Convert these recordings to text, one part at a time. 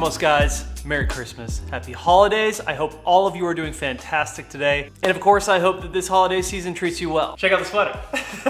almost, guys. Merry Christmas, happy holidays. I hope all of you are doing fantastic today. And of course, I hope that this holiday season treats you well. Check out the sweater.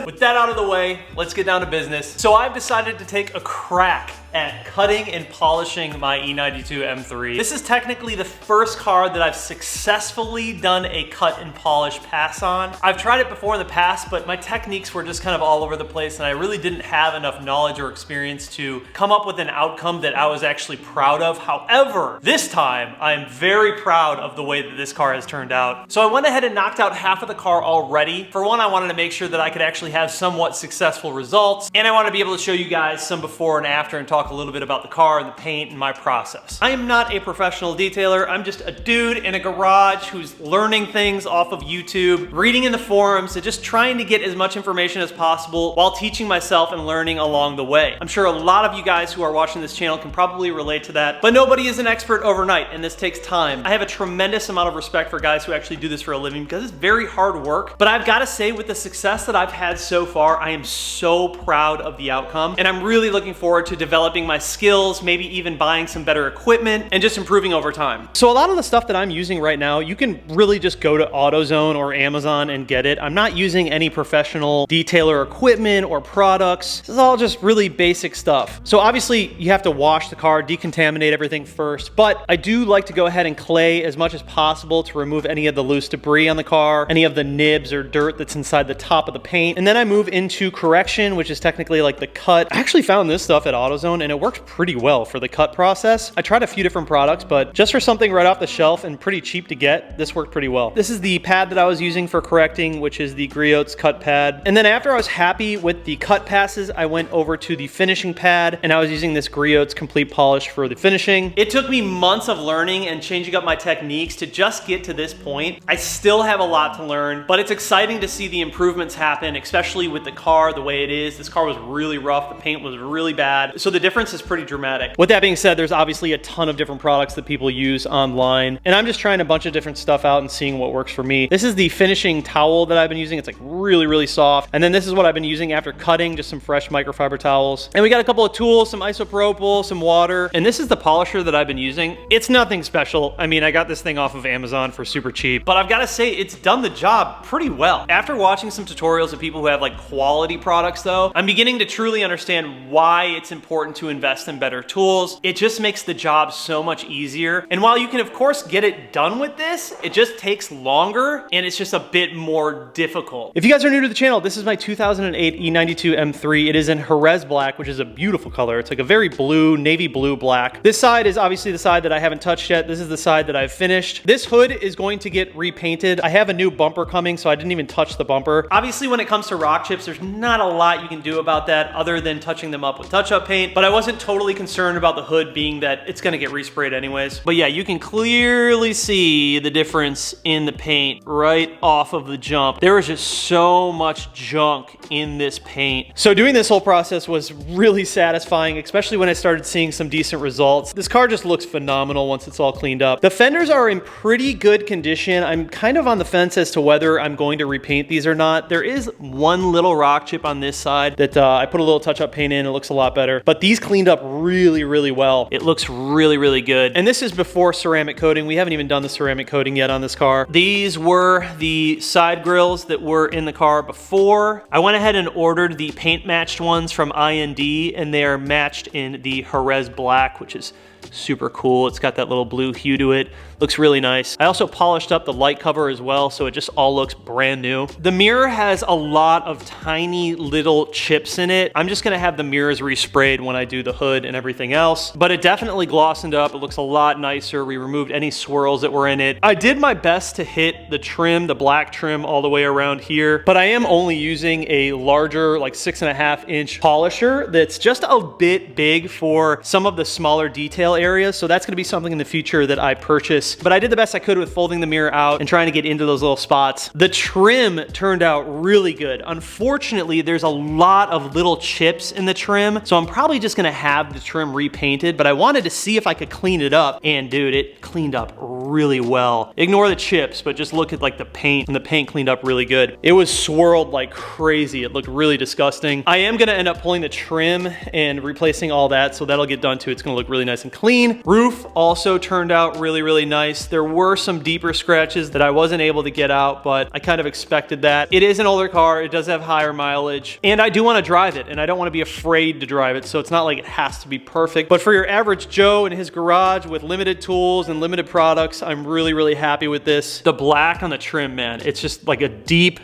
With that out of the way, let's get down to business. So I've decided to take a crack at cutting and polishing my E92 M3. This is technically the first car that I've successfully done a cut and polish pass on. I've tried it before in the past, but my techniques were just kind of all over the place, and I really didn't have enough knowledge or experience to come up with an outcome that I was actually proud of. However, this time, I'm very proud of the way that this car has turned out. So I went ahead and knocked out half of the car already. For one, I wanted to make sure that I could actually have somewhat successful results, and I wanted to be able to show you guys some before and after and talk a little bit about the car and the paint and my process. I am not a professional detailer. I'm just a dude in a garage who's learning things off of YouTube, reading in the forums, and just trying to get as much information as possible while teaching myself and learning along the way. I'm sure a lot of you guys who are watching this channel can probably relate to that, but nobody is an expert overnight, and this takes time. I have a tremendous amount of respect for guys who actually do this for a living because it's very hard work, but I've got to say, with the success that I've had so far, I am so proud of the outcome, and I'm really looking forward to developing my skills, maybe even buying some better equipment and just improving over time. So a lot of the stuff that I'm using right now, you can really just go to AutoZone or Amazon and get it. I'm not using any professional detailer equipment or products. This is all just really basic stuff. So obviously you have to wash the car, decontaminate everything first, but I do like to go ahead and clay as much as possible to remove any of the loose debris on the car, any of the nibs or dirt that's inside the top of the paint. And then I move into correction, which is technically like the cut. I actually found this stuff at AutoZone and it worked pretty well for the cut process. I tried a few different products, but just for something right off the shelf and pretty cheap to get, this worked pretty well. This is the pad that I was using for correcting, which is the Griot's cut pad. And then after I was happy with the cut passes, I went over to the finishing pad and I was using this Griot's complete polish for the finishing. It took me months of learning and changing up my techniques to just get to this point. I still have a lot to learn, but it's exciting to see the improvements happen, especially with the car the way it is. This car was really rough. The paint was really bad. So the difference is pretty dramatic. With that being said, there's obviously a ton of different products that people use online, and I'm just trying a bunch of different stuff out and seeing what works for me. This is the finishing towel that I've been using. It's like really soft. And then this is what I've been using after cutting, just some fresh microfiber towels. And we got a couple of tools, some isopropyl, some water. And this is the polisher that I've been using. It's nothing special. I mean, I got this thing off of Amazon for super cheap, but I've got to say it's done the job pretty well. After watching some tutorials of people who have like quality products though, I'm beginning to truly understand why it's important to invest in better tools. It just makes the job so much easier. And while you can of course get it done with this, it just takes longer and it's just a bit more difficult. If you guys are new to the channel, this is my 2008 E92 M3. It is in Jerez black, which is a beautiful color. It's like a very blue, navy blue black. This side is obviously the side that I haven't touched yet. This is the side that I've finished. This hood is going to get repainted. I have a new bumper coming, so I didn't even touch the bumper. Obviously, when it comes to rock chips, there's not a lot you can do about that other than touching them up with touch-up paint, but I wasn't totally concerned about the hood being that it's gonna get resprayed anyways. But yeah, you can clearly see the difference in the paint right off of the jump. There was just so much junk in this paint. So doing this whole process was really satisfying, especially when I started seeing some decent results. This car just looks phenomenal once it's all cleaned up. The fenders are in pretty good condition. I'm kind of on the fence as to whether I'm going to repaint these or not. There is one little rock chip on this side that I put a little touch-up paint in. It looks a lot better, but these cleaned up really well. It looks really good. And this is before ceramic coating. We haven't even done the ceramic coating yet on this car. These were the side grills that were in the car before. I went ahead and ordered the paint matched ones from IND, and they are matched in the Jerez black, which is super cool. It's got that little blue hue to it. Looks really nice. I also polished up the light cover as well, so it just all looks brand new. The mirror has a lot of tiny little chips in it. I'm just gonna have the mirrors resprayed when I do the hood and everything else, but it definitely glossed up. It looks a lot nicer. We removed any swirls that were in it. I did my best to hit the trim, the black trim, all the way around here, but I am only using a larger, like 6.5-inch polisher that's just a bit big for some of the smaller detail areas, so that's gonna be something in the future that I purchase. But I did the best I could with folding the mirror out and trying to get into those little spots. The trim turned out really good. Unfortunately, there's a lot of little chips in the trim, so I'm probably just gonna have the trim repainted, but I wanted to see if I could clean it up, and dude, it cleaned up really well. Ignore the chips, but just look at like the paint, and the paint cleaned up really good. It was swirled like crazy. It looked really disgusting. I am gonna end up pulling the trim and replacing all that, so that'll get done too. It's gonna look really nice and clean. Roof also turned out really, really nice. There were some deeper scratches that I wasn't able to get out, but I kind of expected that. It is an older car. It does have higher mileage, and I do wanna drive it, and I don't wanna be afraid to drive it, so it's not like it has to be perfect. But for your average Joe in his garage with limited tools and limited products, I'm really, really happy with this. The black on the trim, man, it's just like a deep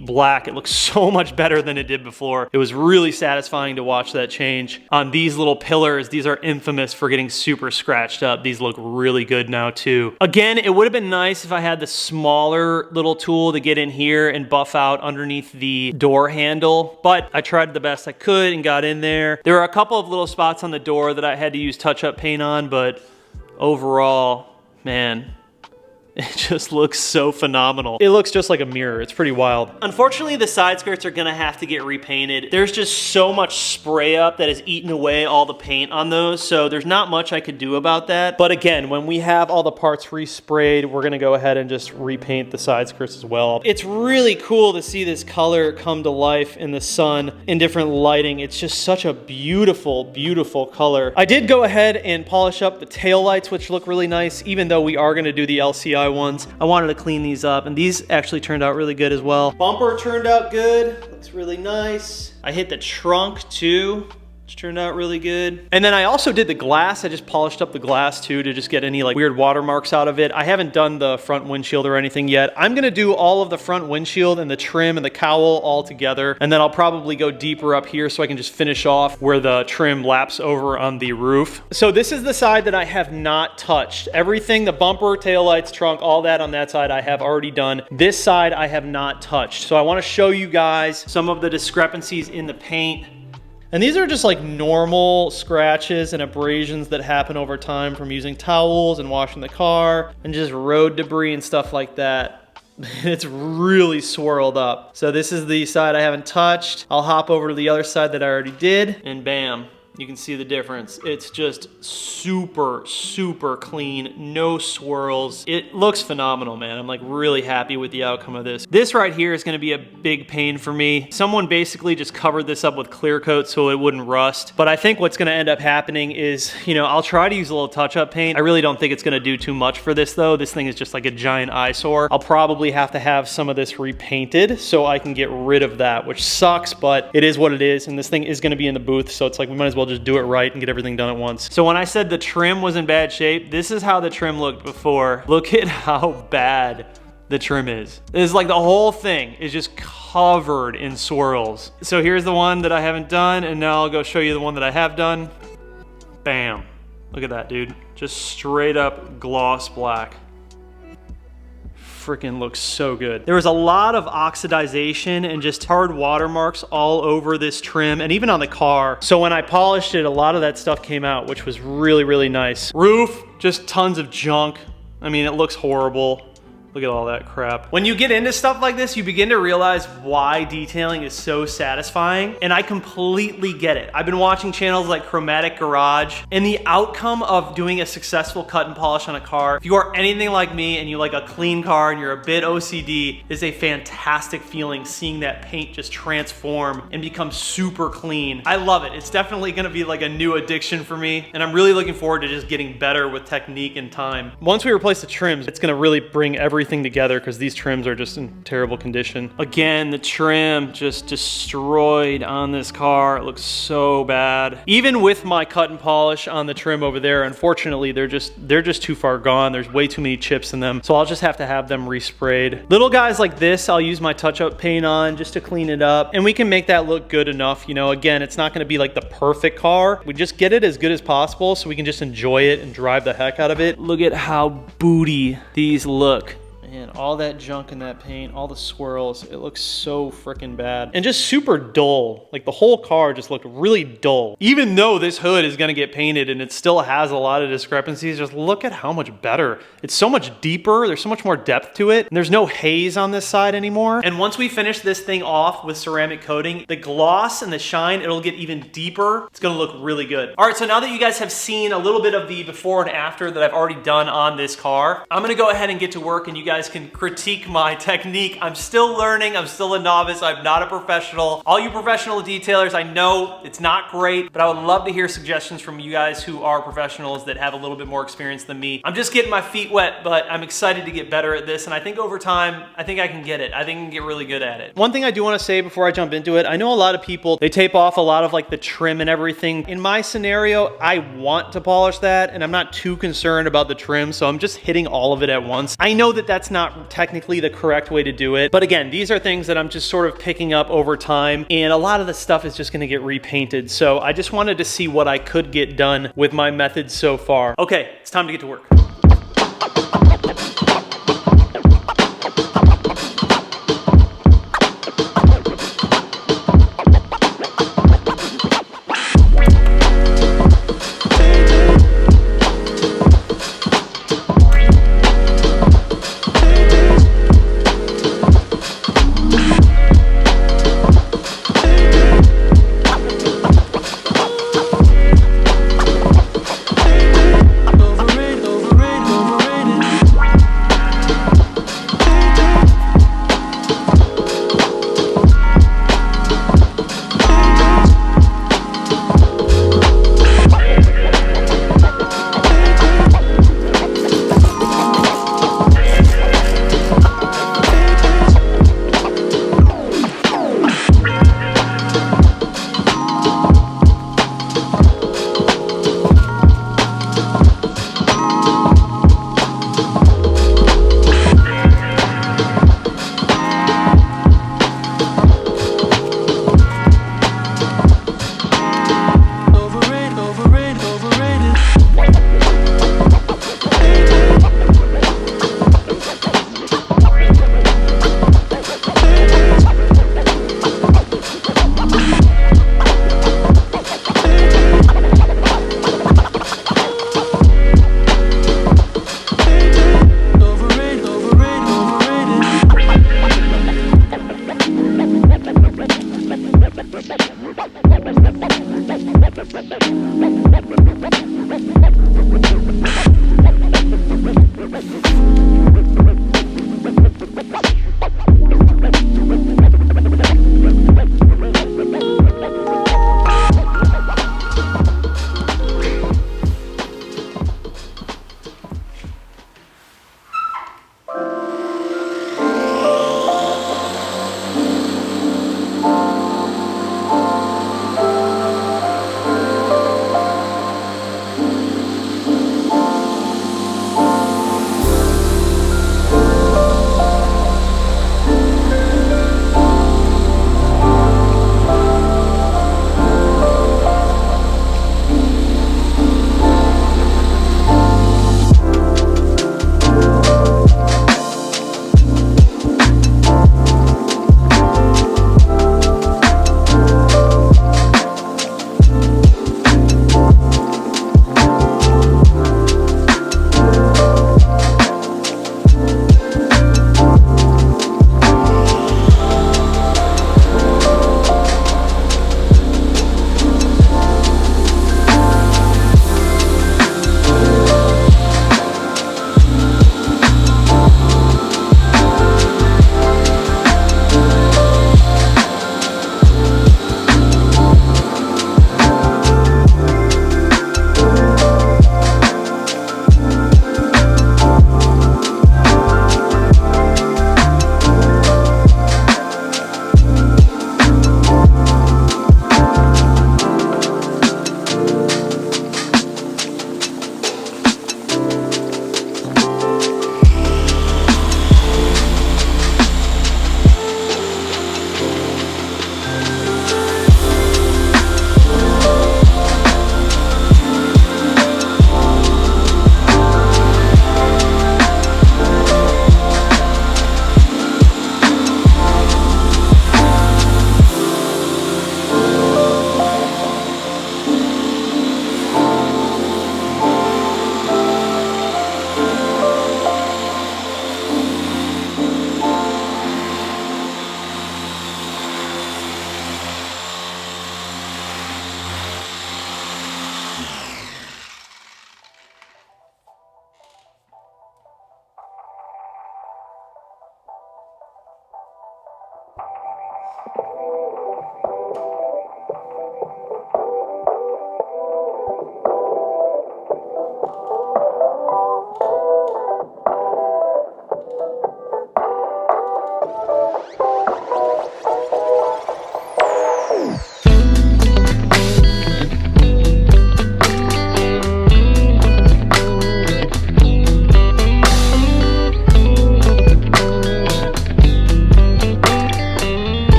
black. It looks so much better than it did before. It was really satisfying to watch that change. On these little pillars, these are infamous for getting super scratched up. These look really good now too. Again, it would have been nice if I had the smaller little tool to get in here and buff out underneath the door handle, but I tried the best I could and got in there. There are a couple of little spots on the door that I had to use touch-up paint on, but overall, man, it just looks so phenomenal. It looks just like a mirror. It's pretty wild. Unfortunately, the side skirts are gonna have to get repainted. There's just so much spray up that has eaten away all the paint on those, so there's not much I could do about that. But again, when we have all the parts resprayed, we're gonna go ahead and just repaint the side skirts as well. It's really cool to see this color come to life in the sun in different lighting. It's just such a beautiful, beautiful color. I did go ahead and polish up the taillights, which look really nice, even though we are gonna do the LCI ones. I wanted to clean these up, and these actually turned out really good as well. Bumper turned out good. Looks really nice. I hit the trunk too, which turned out really good. And then I also did the glass. I just polished up the glass too to just get any like weird watermarks out of it. I haven't done the front windshield or anything yet. I'm gonna do all of the front windshield and the trim and the cowl all together, and then I'll probably go deeper up here so I can just finish off where the trim laps over on the roof. So this is the side that I have not touched. Everything, the bumper, taillights, trunk, all that on that side I have already done. This side I have not touched. So I wanna show you guys some of the discrepancies in the paint. And these are just like normal scratches and abrasions that happen over time from using towels and washing the car and just road debris and stuff like that. It's really swirled up. So this is the side I haven't touched. I'll hop over to the other side that I already did, and bam. You can see the difference. It's just super, super clean, no swirls. It looks phenomenal, man. I'm like really happy with the outcome of this. This right here is gonna be a big pain for me. Someone basically just covered this up with clear coat so it wouldn't rust. But I think what's gonna end up happening is, you know, I'll try to use a little touch-up paint. I really don't think it's gonna do too much for this though. This thing is just like a giant eyesore. I'll probably have to have some of this repainted so I can get rid of that, which sucks, but it is what it is. And this thing is gonna be in the booth, so it's like we might as well just do it right and get everything done at once. So when I said the trim was in bad shape, this is how the trim looked before. Look at how bad the trim is. It's like the whole thing is just covered in swirls. So here's the one that I haven't done, and now I'll go show you the one that I have done. Bam. Look at that, dude. Just straight up gloss black. Freaking looks so good. There was a lot of oxidization and just hard watermarks all over this trim and even on the car. So when I polished it, a lot of that stuff came out, which was really, really nice. Roof, just tons of junk. I mean, it looks horrible. Look at all that crap. When you get into stuff like this, you begin to realize why detailing is so satisfying, and I completely get it. I've been watching channels like Chromatic Garage, and the outcome of doing a successful cut and polish on a car, if you are anything like me and you like a clean car and you're a bit OCD, is a fantastic feeling seeing that paint just transform and become super clean. I love it. It's definitely gonna be like a new addiction for me, and I'm really looking forward to just getting better with technique and time. Once we replace the trims, it's gonna really bring everything together because these trims are just in terrible condition. Again, the trim just destroyed on this car. It looks so bad. Even with my cut and polish on the trim over there, unfortunately, they're just too far gone. There's way too many chips in them, so I'll just have to have them resprayed. Little guys like this, I'll use my touch-up paint on just to clean it up, and we can make that look good enough. You know, again, it's not gonna be like the perfect car. We just get it as good as possible so we can just enjoy it and drive the heck out of it. Look at how booty these look. Man, all that junk in that paint, all the swirls, it looks so freaking bad. And just super dull. Like the whole car just looked really dull. Even though this hood is gonna get painted and it still has a lot of discrepancies, just look at how much better. It's so much deeper, there's so much more depth to it. And there's no haze on this side anymore. And once we finish this thing off with ceramic coating, the gloss and the shine, it'll get even deeper. It's gonna look really good. All right, so now that you guys have seen a little bit of the before and after that I've already done on this car, I'm gonna go ahead and get to work and you guys can critique my technique. I'm still learning, I'm still a novice, I'm not a professional. All you professional detailers, I know it's not great, but I would love to hear suggestions from you guys who are professionals that have a little bit more experience than me. I'm just getting my feet wet, but I'm excited to get better at this, and I think over time, I think I can get it. I think I can get really good at it. One thing I do want to say before I jump into it, I know a lot of people, they tape off a lot of like the trim and everything. In my scenario, I want to polish that, and I'm not too concerned about the trim, so I'm just hitting all of it at once. I know that that's not technically the correct way to do it, but again, these are things that I'm just sort of picking up over time, and a lot of the stuff is just gonna get repainted, so I just wanted to see what I could get done with my methods so far. Okay, it's time to get to work.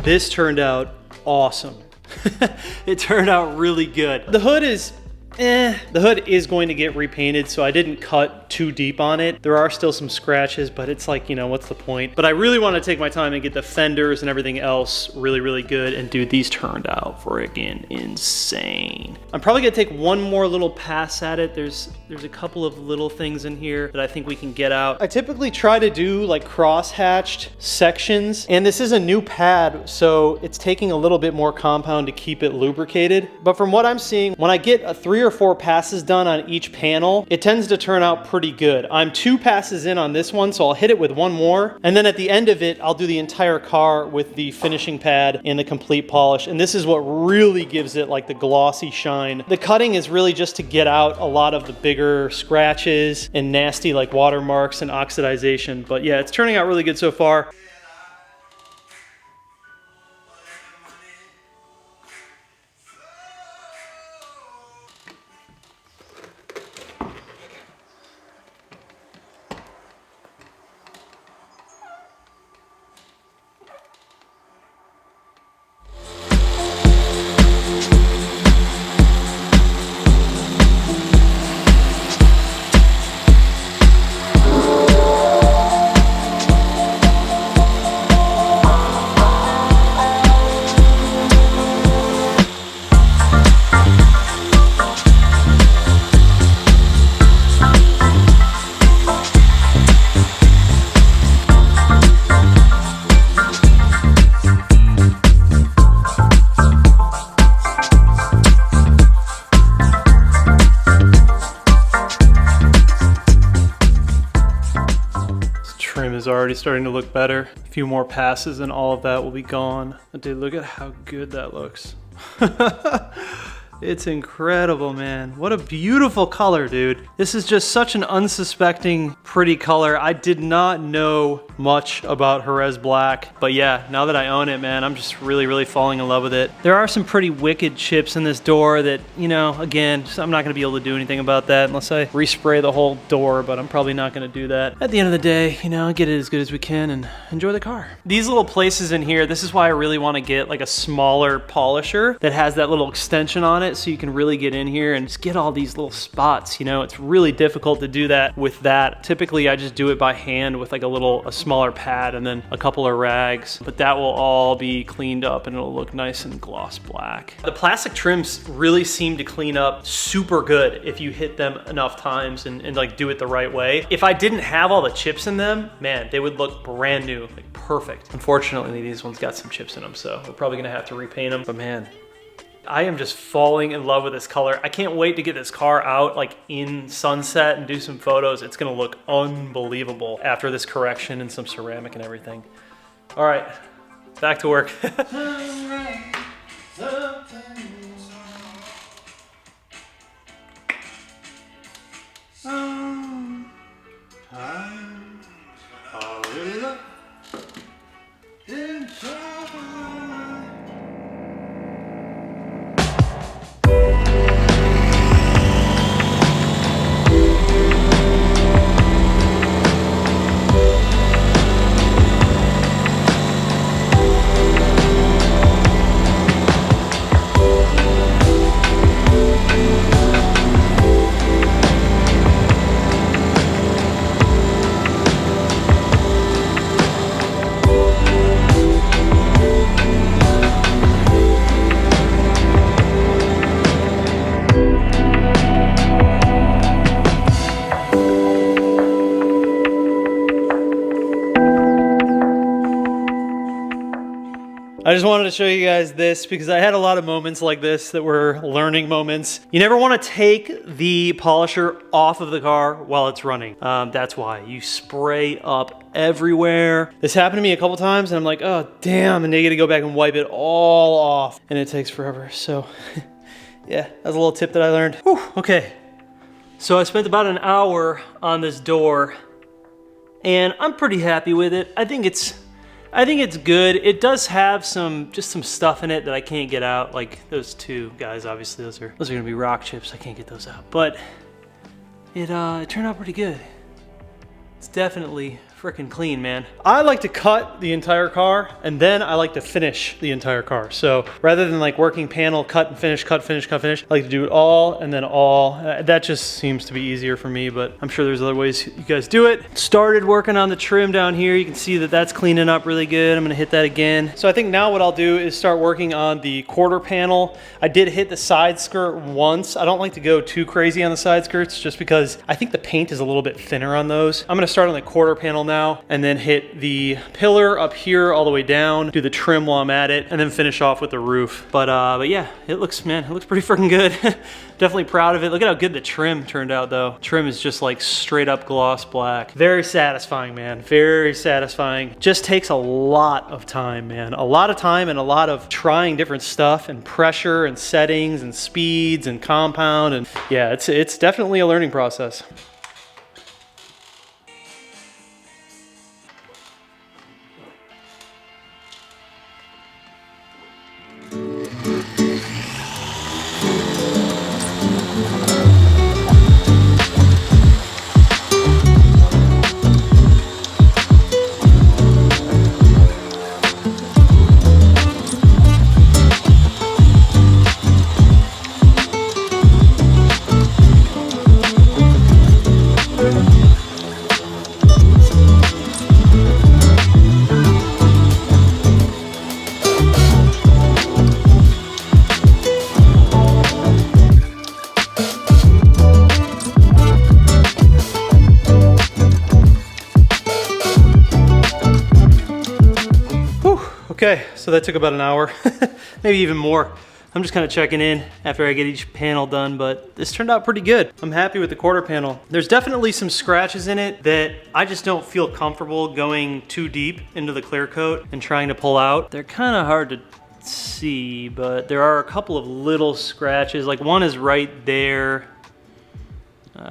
This turned out awesome. It turned out really good. The hood is the hood is going to get repainted, so I didn't cut too deep on it. There are still some scratches, but it's like, you know, what's the point? But I really want to take my time and get the fenders and everything else really, really good. And dude, these turned out freaking insane. I'm probably gonna take one more little pass at it. There's a couple of little things in here that I think we can get out. I typically try to do like cross-hatched sections, and this is a new pad, so it's taking a little bit more compound to keep it lubricated. But from what I'm seeing, when I get 3 or 4 passes done on each panel, it tends to turn out pretty good. I'm 2 passes in on this one, so I'll hit it with 1 more. And then at the end of it, I'll do the entire car with the finishing pad and the complete polish. And this is what really gives it like the glossy shine. The cutting is really just to get out a lot of the bigger scratches and nasty like watermarks and oxidization. But yeah, it's turning out really good so far. Trim is already starting to look better. A few more passes and all of that will be gone. Dude, look at how good that looks. It's incredible, man. What a beautiful color, dude. This is just such an unsuspecting, pretty color. I did not know much about Jerez Black, but yeah, now that I own it, man, I'm just really, really falling in love with it. There are some pretty wicked chips in this door that, you know, again, I'm not gonna be able to do anything about that unless I respray the whole door, but I'm probably not gonna do that. At the end of the day, you know, get it as good as we can and enjoy the car. These little places in here, this is why I really wanna get like a smaller polisher that has that little extension on it, so you can really get in here and just get all these little spots. You know, it's really difficult to do that with that. Typically I just do it by hand with like a smaller pad and then a couple of rags, but that will all be cleaned up and it'll look nice and gloss black. The plastic trims really seem to clean up super good if you hit them enough times and like do it the right way. If I didn't have all the chips in them, man, they would look brand new, like perfect. Unfortunately, these ones got some chips in them, so we're probably gonna have to repaint them, but man, I am just falling in love with this color. I can't wait to get this car out like in sunset and do some photos. It's gonna look unbelievable after this correction and some ceramic and everything. All right, back to work. I just wanted to show you guys this because I had a lot of moments like this that were learning moments. You never want to take the polisher off of the car while it's running. That's why you spray up everywhere. This happened to me a couple times and I'm like, oh damn, and they gotta go back and wipe it all off and it takes forever. So yeah, that's a little tip that I learned. Whew, okay. So I spent about an hour on this door and I'm pretty happy with it. I think it's good. It does have just some stuff in it that I can't get out. Like those two guys, obviously those are gonna be rock chips. I can't get those out. But it turned out pretty good. It's definitely freaking clean, man. I like to cut the entire car and then I like to finish the entire car. So rather than like working panel, cut and finish, cut, finish, cut, finish, I like to do it all and then all. That just seems to be easier for me, but I'm sure there's other ways you guys do it. Started working on the trim down here. You can see that that's cleaning up really good. I'm gonna hit that again. So I think now what I'll do is start working on the quarter panel. I did hit the side skirt once. I don't like to go too crazy on the side skirts just because I think the paint is a little bit thinner on those. I'm gonna start on the quarter panel now and then hit the pillar up here all the way down, do the trim while I'm at it, and then finish off with the roof. But yeah, it looks pretty freaking good. Definitely proud of it. Look at how good the trim turned out though. Trim is just like straight up gloss black. Very satisfying, man. Very satisfying. Just takes a lot of time, man. A lot of time and a lot of trying different stuff and pressure and settings and speeds and compound. And yeah, it's definitely a learning process. Okay, so that took about an hour, maybe even more. I'm just kind of checking in after I get each panel done, but this turned out pretty good. I'm happy with the quarter panel. There's definitely some scratches in it that I just don't feel comfortable going too deep into the clear coat and trying to pull out. They're kind of hard to see, but there are a couple of little scratches. Like one is right there.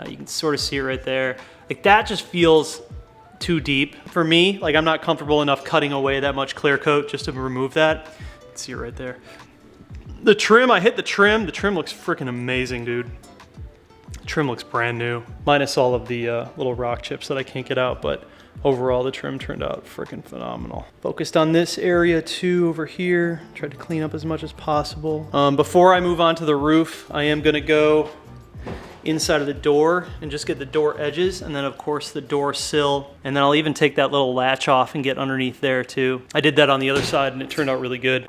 You can sort of see it right there. Like that just feels too deep for me. Like I'm not comfortable enough cutting away that much clear coat just to remove that. You can see it right there. The trim, I hit the trim. The trim looks freaking amazing, dude. The trim looks brand new. Minus all of the little rock chips that I can't get out, but overall the trim turned out freaking phenomenal. Focused on this area too over here. Tried to clean up as much as possible. Before I move on to the roof, I am gonna go inside of the door and just get the door edges and then of course the door sill, and then I'll even take that little latch off and get underneath there too. I did that on the other side and it turned out really good.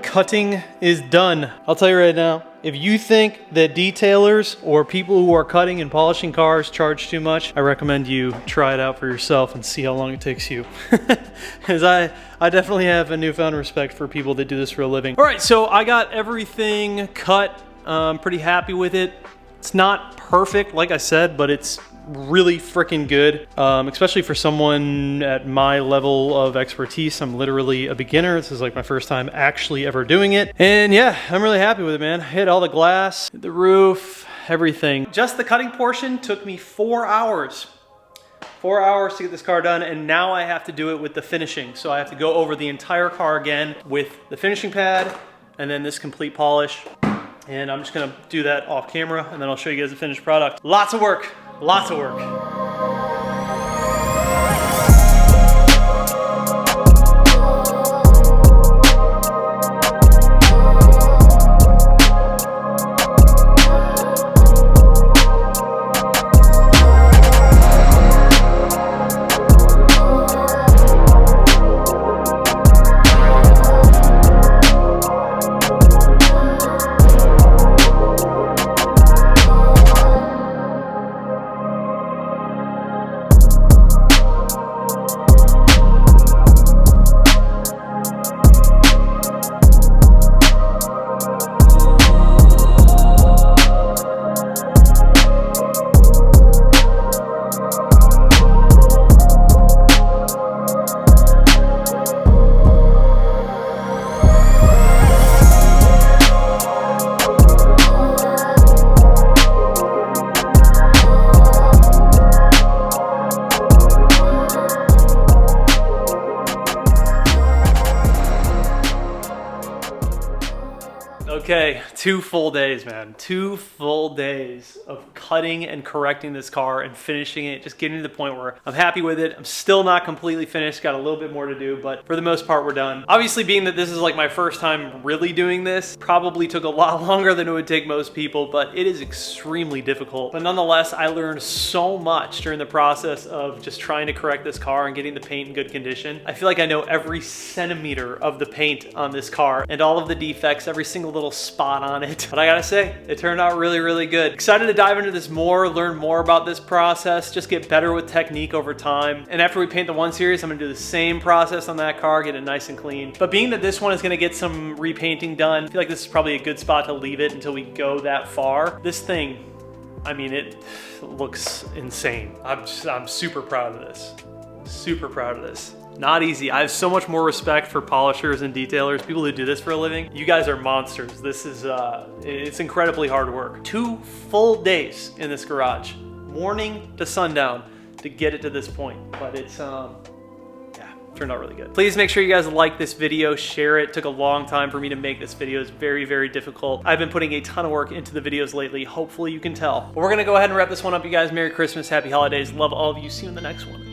Cutting is done. I'll tell you right now, if you think that detailers or people who are cutting and polishing cars charge too much, I recommend you try it out for yourself and see how long it takes you. Because I definitely have a newfound respect for people that do this for a living. All right, so I got everything cut. Pretty happy with it. It's not perfect, like I said, but it's really freaking good, especially for someone at my level of expertise. I'm literally a beginner. This is like my first time actually ever doing it. And yeah, I'm really happy with it, man. I hit all the glass, hit the roof, everything. Just the cutting portion took me 4 hours. 4 hours to get this car done, and now I have to do it with the finishing. So I have to go over the entire car again with the finishing pad and then this complete polish. And I'm just gonna do that off camera and then I'll show you guys the finished product. Lots of work. Lots of work. Okay, 2 full days, man. 2 full days of cutting and correcting this car and finishing it, just getting to the point where I'm happy with it. I'm still not completely finished, got a little bit more to do, but for the most part, we're done. Obviously, being that this is like my first time really doing this, probably took a lot longer than it would take most people, but it is extremely difficult. But nonetheless, I learned so much during the process of just trying to correct this car and getting the paint in good condition. I feel like I know every centimeter of the paint on this car and all of the defects, every single little spot on it. But I gotta say, it turned out really, really good. Excited to dive into this more, learn more about this process, just get better with technique over time. And after we paint the 1 Series, I'm gonna do the same process on that car, get it nice and clean. But being that this one is gonna get some repainting done, I feel like this is probably a good spot to leave it until we go that far. This thing, I mean, it looks insane. I'm super proud of this. Super proud of this. Not easy. I have so much more respect for polishers and detailers, people who do this for a living. You guys are monsters. This is, it's incredibly hard work. 2 full days in this garage, morning to sundown, to get it to this point. But it's, turned out really good. Please make sure you guys like this video, share it. It took a long time for me to make this video. It's very, very difficult. I've been putting a ton of work into the videos lately. Hopefully you can tell. But we're gonna go ahead and wrap this one up, you guys. Merry Christmas, happy holidays. Love all of you. See you in the next one.